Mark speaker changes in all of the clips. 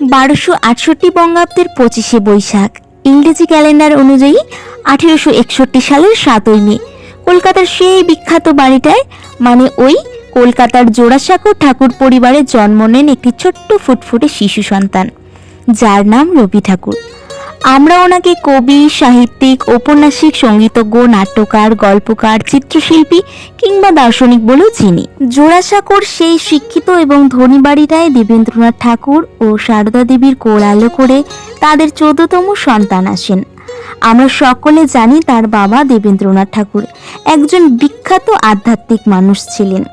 Speaker 1: 1268 বঙ্গাব্দের 25শে বৈশাখ, ইংরেজি ক্যালেন্ডার অনুযায়ী 1861 সালের 7ই মে কলকাতার সেই বিখ্যাত বাড়িটায়, মানে ওই কলকাতার জোড়াসাঁকোর ঠাকুর পরিবারে জন্ম নেন একটি ছোট্ট ফুটফুটে শিশু সন্তান, যার নাম রবি ঠাকুর। আমরা ওনাকে কবি, সাহিত্যিক, ঔপন্যাসিক, সঙ্গীতজ্ঞ, নাট্যকার, গল্পকার, চিত্রশিল্পী কিংবা দার্শনিক বলেও চিনি। জোড়াসাঁকোর সেই শিক্ষিত এবং ধনী বাড়িটায় দেবেন্দ্রনাথ ঠাকুর ও সারদা দেবীর কোল আলো করে তাদের 14তম সন্তান আসেন। আমরা সকলে জানি তার বাবা দেবেন্দ্রনাথ ঠাকুর একজন বিখ্যাত আধ্যাত্মিক মানুষ ছিলেন।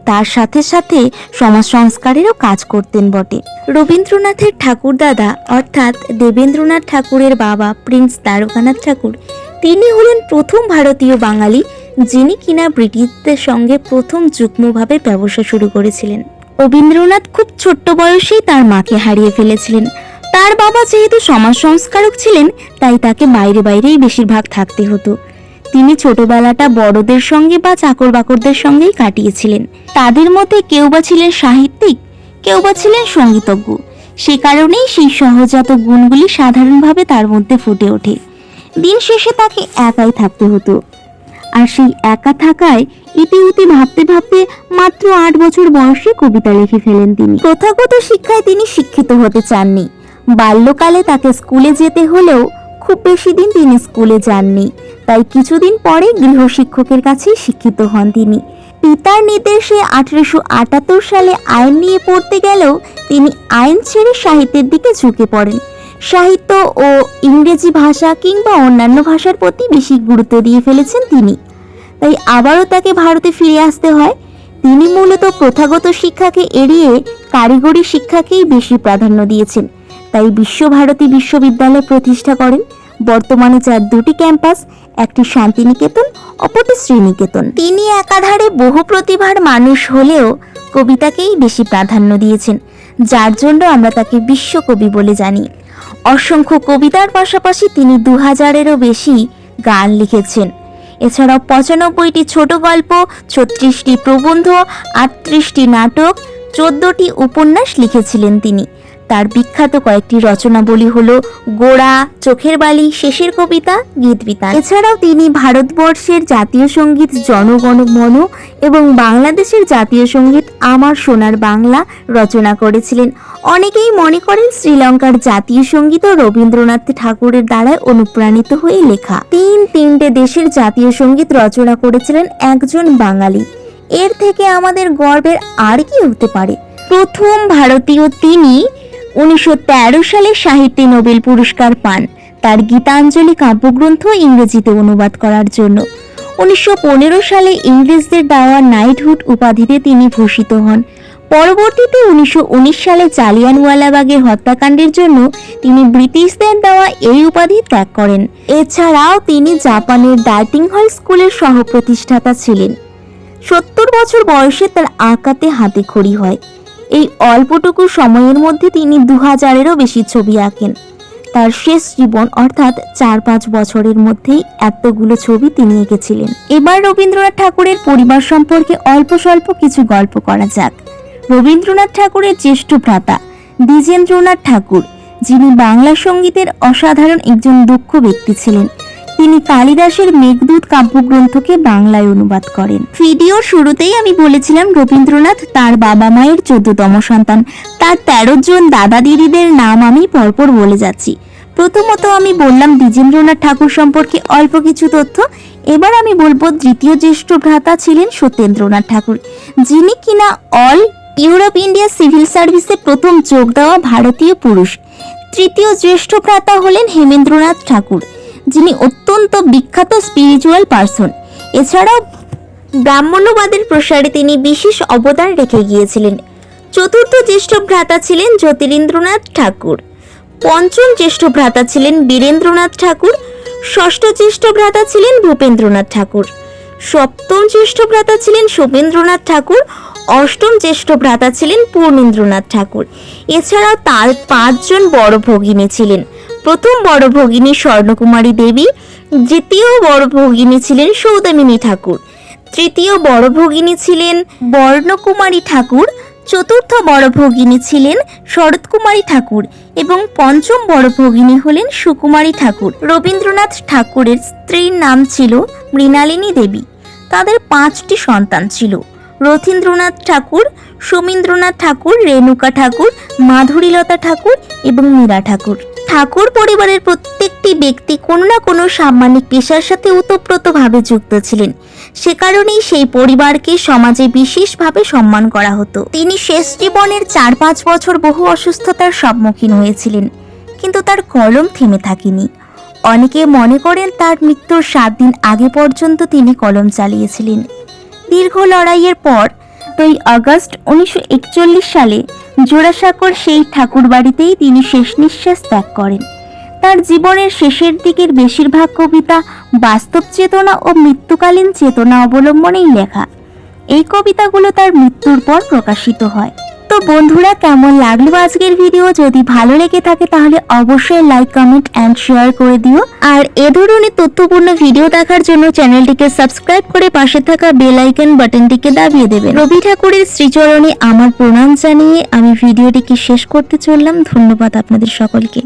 Speaker 1: তার সাথে সাথে সমাজ সংস্কারেরও কাজ করতেন বটে। রবীন্দ্রনাথের ঠাকুরদাদা অর্থাৎ দেবেন্দ্রনাথ ঠাকুরের বাবা প্রিন্স দ্বারকানাথ ঠাকুর, তিনি হলেন প্রথম ভারতীয় বাঙালি যিনি কিনা ব্রিটিশদের সঙ্গে প্রথম যুগ্মভাবে ব্যবসা শুরু করেছিলেন। রবীন্দ্রনাথ খুব ছোট্ট বয়সেই তার মাকে হারিয়ে ফেলেছিলেন। তার বাবা যেহেতু সমাজ সংস্কারক ছিলেন, তাই তাকে বাইরে বাইরেই বেশিরভাগ থাকতে হতো। তিনি ছোটবেলাটা বড়দের সঙ্গে বা চাকর বাকরদের সঙ্গেই কাটিয়েছিলেন। তাদের মধ্যে কেউ বা ছিলেন সাহিত্যিক, কেউ বা ছিলেন সঙ্গীতজ্ঞ। সে কারণেই সেই সহজাত গুণগুলি সাধারণভাবে তার মধ্যে ফুটে ওঠে। দিন শেষে তাকে একাই থাকতে হতো, আর সেই একা থাকায় ইতিউতি ভাবতে ভাবতে মাত্র 8 বছর বয়সে কবিতা লিখে ফেলেন তিনি। প্রথাগত শিক্ষায় তিনি শিক্ষিত হতে চাননি। বাল্যকালে তাকে স্কুলে যেতে হলেও খুব বেশি দিন তিনি স্কুলে যাননি, তাই কিছুদিন পরে গৃহশিক্ষকের কাছেই শিক্ষিত হন তিনি। পিতার নির্দেশে 1878 সালে আইন নিয়ে পড়তে গেলেও তিনি আইন ছেড়ে সাহিত্যের দিকে ঝুঁকে পড়েন। সাহিত্য ও ইংরেজি ভাষা কিংবা অন্যান্য ভাষার প্রতি বেশি গুরুত্ব দিয়ে ফেলেছেন তিনি, তাই আবারও তাকে ভারতে ফিরে আসতে হয়। তিনি মূলত প্রথাগত শিক্ষাকে এড়িয়ে কারিগরি শিক্ষাকেই বেশি প্রাধান্য দিয়েছেন, তাই বিশ্বভারতী বিশ্ববিদ্যালয় প্রতিষ্ঠা করেন। বর্তমানে যার 2টি ক্যাম্পাস, একটি শান্তিনিকেতন, অপরটি শ্রীনিকেতন। তিনি একাধারে বহু প্রতিভার মানুষ হলেও কবিতাকেই বেশি প্রাধান্য দিয়েছেন, যার জন্য আমরা তাকে বিশ্বকবি বলে জানি। অসংখ্য কবিতার পাশাপাশি তিনি 2000-এরও বেশি গান লিখেছেন। এছাড়াও 95টি ছোট গল্প, 36টি প্রবন্ধ, 38টি নাটক, 14টি উপন্যাস লিখেছিলেন তিনি। তার বিখ্যাত কয়েকটি রচনাবলী হলো গোড়া, চোখের বালি, শেষের কবিতা, গীতবিতান। এছাড়াও তিনি ভারতবর্ষের জাতীয় সঙ্গীত জনগণ মন এবং বাংলাদেশের জাতীয় সঙ্গীত আমার সোনার বাংলা রচনা করেছিলেন। অনেকেই মনে করেন শ্রীলঙ্কার জাতীয় সঙ্গীত রবীন্দ্রনাথ ঠাকুরের দ্বারা অনুপ্রাণিত হয়ে লেখা। তিনটে দেশের জাতীয় সঙ্গীত রচনা করেছিলেন একজন বাঙালি। এর থেকে আমাদের গর্বের আর কি হতে পারে? প্রথম ভারতীয় তিনি 1913 সালে সাহিত্যে নোবেল পুরস্কার পান তার গীতাঞ্জলি কাব্যগ্রন্থ ইংরেজিতে অনুবাদ করার জন্য। 1915 সালে ইংরেজদের দেওয়া নাইটহুড উপাধিতে তিনি ভূষিত হন। পরবর্তীতে 1919 সালে জালিয়ানওয়ালাবাগের হত্যাকাণ্ডের জন্য তিনি ব্রিটিশদের দেওয়া এই উপাধি ত্যাগ করেন। এছাড়াও তিনি জাপানের ডার্টিং হল স্কুলের সহ-প্রতিষ্ঠাতা ছিলেন। 70 বছর বয়সে তার আঁকাতে হাতে খড়ি হয়। এই অল্পটুকু সময়ের মধ্যে তিনি 2000-এরও বেশি ছবি আঁকেন। তার শেষ জীবন অর্থাৎ 4-5 বছরের মধ্যেই এতগুলো ছবি তিনি এঁকেছিলেন। এবার রবীন্দ্রনাথ ঠাকুরের পরিবার সম্পর্কে অল্প স্বল্প কিছু গল্প করা যাক। রবীন্দ্রনাথ ঠাকুরের জ্যেষ্ঠ ভ্রাতা দ্বিজেন্দ্রনাথ ঠাকুর, যিনি বাংলা সঙ্গীতের অসাধারণ একজন দক্ষ ব্যক্তি ছিলেন। তিনি কালিদাসের মেঘদূত কাব্যগ্রন্থকে বাংলায় অনুবাদ করেন। ভিডিওর শুরুতেই আমি বলেছিলাম রবীন্দ্রনাথ তার বাবা মায়ের 14তম সন্তান। তার 13 জন দাদা দিদিদের নাম আমি পরপর বলে যাচ্ছি। প্রথমত আমি বললাম দ্বিজেন্দ্রনাথ ঠাকুর সম্পর্কে অল্প কিছু তথ্য। এবার আমি বলবো দ্বিতীয় জ্যেষ্ঠ ভ্রাতা ছিলেন সত্যেন্দ্রনাথ ঠাকুর, যিনি কিনা অল ইউরোপ ইন্ডিয়া সিভিল সার্ভিসে প্রথম যোগ দেওয়া ভারতীয় পুরুষ। তৃতীয় জ্যেষ্ঠ ভ্রাতা হলেন হেমেন্দ্রনাথ ঠাকুর, যিনি অত্যন্ত বিখ্যাত স্পিরিচুয়াল পার্সন। এছাড়াও ব্রাহ্মণ্যবাদের প্রসারে তিনি বিশেষ অবদান রেখে গিয়েছিলেন। চতুর্থ জ্যেষ্ঠ ভ্রাতা ছিলেন জ্যোতিরিন্দ্রনাথ ঠাকুর। পঞ্চম জ্যেষ্ঠ ভ্রাতা ছিলেন বীরেন্দ্রনাথ ঠাকুর। ষষ্ঠ জ্যেষ্ঠ ভ্রাতা ছিলেন ভূপেন্দ্রনাথ ঠাকুর। সপ্তম জ্যেষ্ঠ ভ্রাতা ছিলেন শোভেন্দ্রনাথ ঠাকুর। অষ্টম জ্যেষ্ঠ ভ্রাতা ছিলেন পূর্ণেন্দ্রনাথ ঠাকুর। এছাড়াও তার 5 জন বড় ভগিনী ছিলেন। প্রথম বড় ভগিনী স্বর্ণকুমারী দেবী, দ্বিতীয় বড় ভগিনী ছিলেন সৌদামিনী ঠাকুর, তৃতীয় বড় ভগিনী ছিলেন বর্ণকুমারী ঠাকুর, চতুর্থ বড় ভগিনী ছিলেন শরৎকুমারী ঠাকুর এবং পঞ্চম বড় ভগিনী হলেন সুকুমারী ঠাকুর। রবীন্দ্রনাথ ঠাকুরের স্ত্রীর নাম ছিল মৃণালিনী দেবী। তাদের 5টি সন্তান ছিল: রথীন্দ্রনাথ ঠাকুর, সোমেন্দ্রনাথ ঠাকুর, রেণুকা ঠাকুর, মাধুরীলতা ঠাকুর এবং মীরা ঠাকুর। ঠাকুর পরিবারের প্রত্যেকটি ব্যক্তি কোনো না কোনো সাম্মানিক পেশার সাথে ওতপ্রোতভাবে যুক্ত ছিলেন। সে কারণেই সেই পরিবারকে সমাজে বিশেষভাবে সম্মান করা হতো। তিনি শেষ জীবনের 4-5 বছর বহু অসুস্থতার সম্মুখীন হয়েছিলেন, কিন্তু তার কলম থেমে থাকেনি। অনেকে মনে করেন তার মৃত্যুর 7 দিন আগে পর্যন্ত তিনি কলম চালিয়েছিলেন। দীর্ঘ লড়াইয়ের পর 2 আগস্ট 1941 সালে জোড়াসাঁকোর সেই ঠাকুর বাড়িতেই তিনি শেষ নিঃশ্বাস ত্যাগ করেন। তার জীবনের শেষের দিকের বেশিরভাগ কবিতা বাস্তব চেতনা ও মৃত্যুকালীন চেতনা অবলম্বনেই লেখা। এই কবিতাগুলো তার মৃত্যুর পর প্রকাশিত হয়। তো বন্ধুরা, কেমন লাগলো আজকের ভিডিও? যদি ভালো লেগে থাকে তাহলে অবশ্যই লাইক, কমেন্ট এন্ড শেয়ার করে দিও। আর এ ধরনের তথ্যপূর্ণ ভিডিও দেখার জন্য চ্যানেলটিকে সাবস্ক্রাইব করে পাশে থাকা বেল আইকন বাটনটিকে দাবিয়ে দেবেন। রবি ঠাকুরের শ্রীচরণে আমার প্রণাম জানিয়ে আমি ভিডিওটিকে শেষ করতে চললাম। ধন্যবাদ আপনাদের সকলকে।